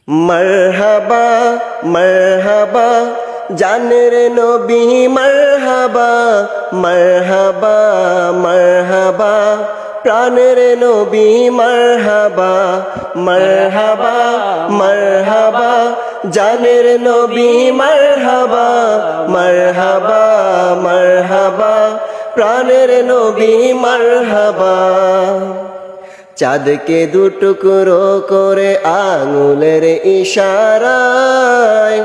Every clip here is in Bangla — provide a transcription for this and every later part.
মারহাবা মারহাবা জানের নবী মারহাবা মারহাবা মারহাবা প্রাণের নবী মারহাবা মারহাবা মারহাবা জানের নবী মারহাবা মারহাবা মারহাবা প্রাণের নবী মারহাবা। চাঁদকে দুটুকরো করে আঙুলের ইশারায়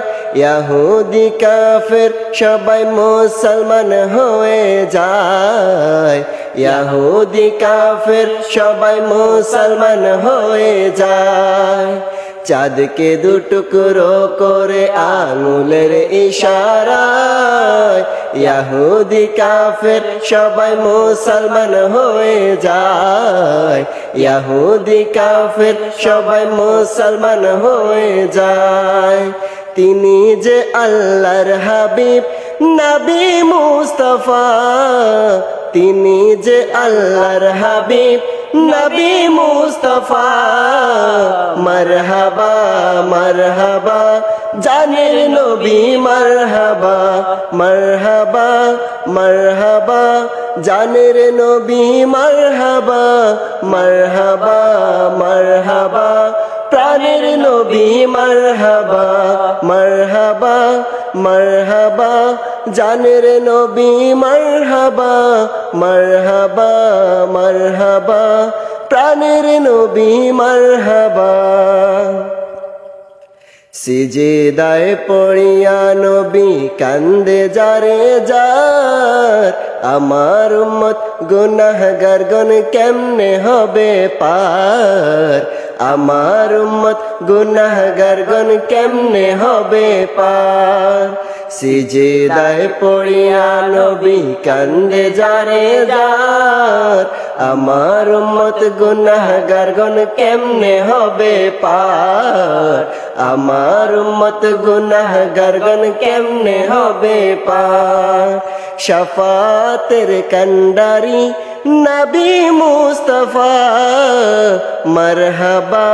ইহুদি কাফের সবাই মুসলমান হয়ে যায়। ইহুদি কাফের সবাই মুসলমান হয়ে যায়। চাঁদকে দুটুকরো করে আঙুলের ইশারায় ইহুদি কাফের সবাই মুসলমান হয়ে যায়। ইহুদি কাফের সবাই মুসলমান হয়ে যায়। তিনি যে আল্লাহর হাবিব নবী মুস্তাফা, তিনি যে আল্লাহর হাবিব নবী মুস্তাফা। মারহাবা মারহাবা জানের নবী মারহাবা মারহাবা মারহাবা জানের নবী মারহাবা মারহাবা মারহাবা প্রাণের নবী মারহাবা মারহাবা মারহাবা জানের নবী মারহাবা মারহাবা মারহাবা প্রাণের নবী মারহাবা। সিজদায় পড়িয়া নবী কান্দে যারে যার, আমার উম্মত গুনাহগার গণ কেমনে হবে পার। আমার উম্মত গুনাহগার গণ কেমনে হবে পার। সিজদায় পড়িয়া নবী কান্দে যারে যার, আমার উম্মত গুনাহগার গণ কেমনে হবে পার। আমার উম্মত গুনাহগার গণ কেমনে হবে পার। শাফাতের কান্ডারি নবী মুস্তাফা, মারহাবা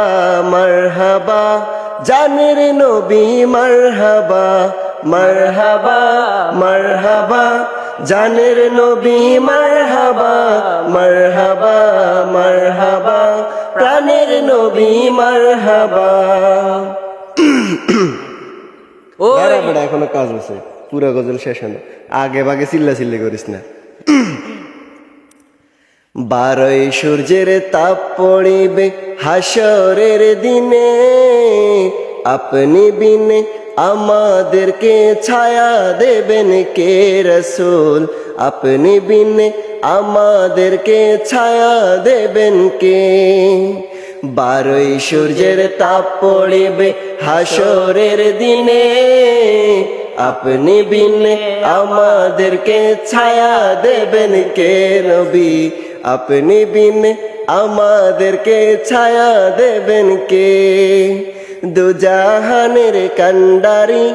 মারহাবা জানের নবী মারহাবা মারহাবা মারহাবা জানের নবী মারহাবা মারহাবা মারহাবা প্রাণের নবী মারহাবা। এখনো কাজ আছে, পুরা গজল শেষ হয় না, আগে ভাগে চিল্লা চিল্লি করিস না। 12 সূর্যের তাপ পড়িবে হাসরের দিনে, আপনি বিনে আমাদেরকে ছায়া দেবেন কে রাসূল। আপনি বিনে আমাদেরকে ছায়া দেবেন কে। 12 সূর্যের তাপ পড়িবে হাসরের দিনে, আপনি বিনে আমাদেরকে ছায়া দেবেন কে নবী। আপনি বিনে আমাদেরকে ছায়া দেবেন কে। দুজাহানের কান্ডারি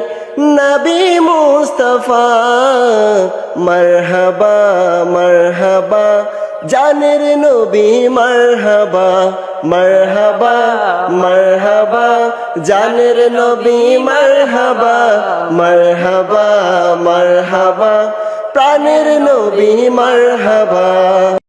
নবী মুস্তাফা, মারহাবা মারহাবা জানের নবী মারহাবা মারহাবা মারহাবা জানের নবী মারহাবা মারহাবা মারহাবা প্রাণের নবী মারহাবা।